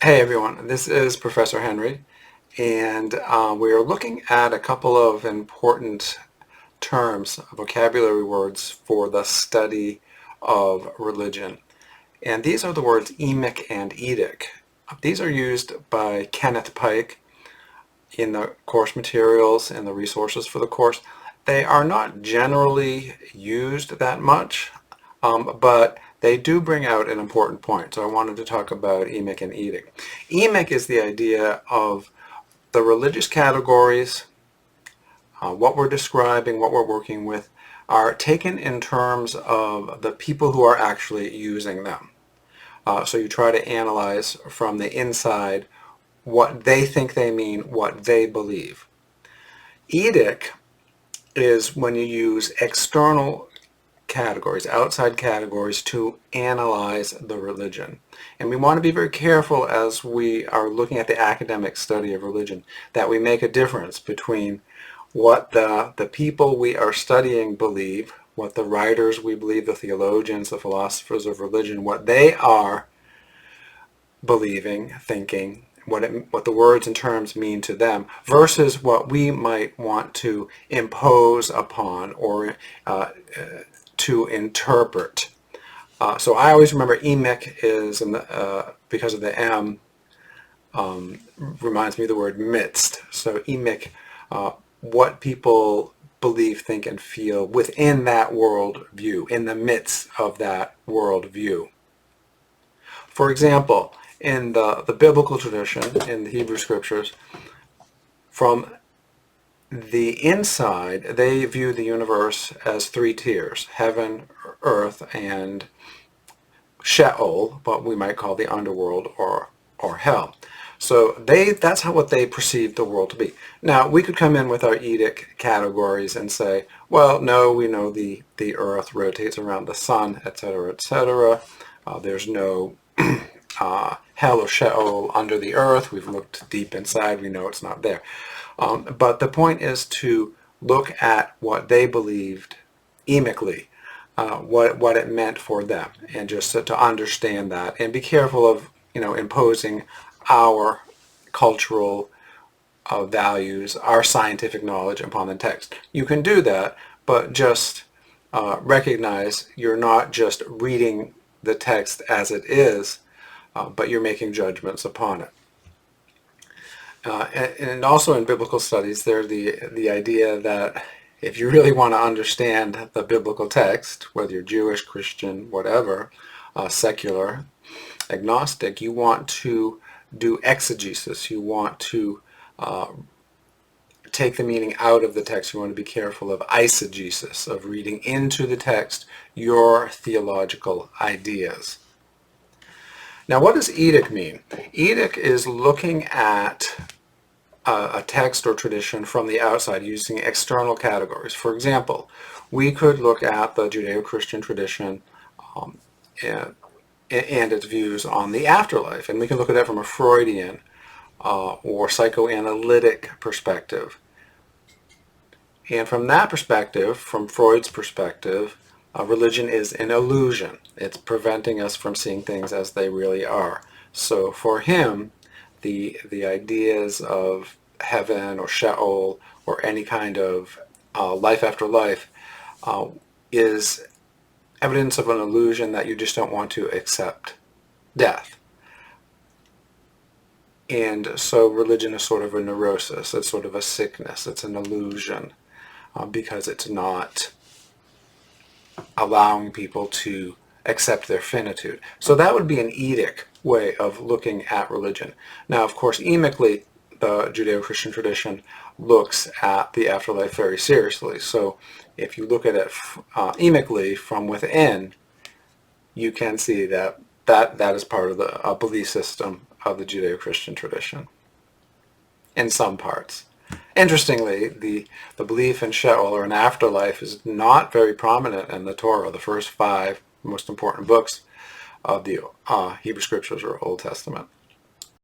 Hey everyone, this is Professor Henry, and we are looking at a couple of important terms, vocabulary words for the study of religion. And these are the words emic and etic. These are used by Kenneth Pike in the course materials and the resources for the course. They are not generally used that much, but they do bring out an important point. So I wanted to talk about emic and etic. Emic is the idea of the religious categories, what we're describing, what we're working with, are taken in terms of the people who are actually using them. So you try to analyze from the inside what they think they mean, what they believe. Etic is when you use external categories, outside categories, to analyze the religion. And we want to be very careful as we are looking at the academic study of religion that we make a difference between what the people we are studying believe, what the writers we believe, the theologians, the philosophers of religion, what they are believing, thinking, what the words and terms mean to them, versus what we might want to impose upon or to interpret. So I always remember emic is, because of the M, reminds me of the word midst. So emic, what people believe, think, and feel within that world view, in the midst of that world view. For example, in the biblical tradition, in the Hebrew scriptures, from the inside, they view the universe as three tiers: heaven, earth, and Sheol, what we might call the underworld or hell. So that's what they perceive the world to be. Now, we could come in with our Etic categories and say, well, no, we know the earth rotates around the sun, etc., etc. There's no hell or Sheol under the earth. We've looked deep inside. We know it's not there. But the point is to look at what they believed emically, what it meant for them, and just to understand that, and be careful of imposing our cultural values, our scientific knowledge upon the text. You can do that, but just recognize you're not just reading the text as it is, but you're making judgments upon it. And also in biblical studies, there's the idea that if you really want to understand the biblical text, whether you're Jewish, Christian, whatever, secular, agnostic, you want to do exegesis. You want to take the meaning out of the text. You want to be careful of eisegesis, of reading into the text your theological ideas. Now, what does etic mean? Etic is looking at a text or tradition from the outside using external categories. For example, we could look at the Judeo-Christian tradition and its views on the afterlife, and we can look at that from a Freudian or psychoanalytic perspective. And from that perspective, from Freud's perspective, religion is an illusion. It's preventing us from seeing things as they really are. So for him, the ideas of heaven or Sheol or any kind of life after life is evidence of an illusion that you just don't want to accept death. And so religion is sort of a neurosis. It's sort of a sickness. It's an illusion because it's not allowing people to accept their finitude. So that would be an etic way of looking at religion. Now, of course, emically, the Judeo-Christian tradition looks at the afterlife very seriously. So if you look at it emically from within, you can see that is part of the belief system of the Judeo-Christian tradition in some parts. Interestingly, the belief in Sheol or an afterlife is not very prominent in the Torah, the first 5 most important books of the Hebrew Scriptures or Old Testament.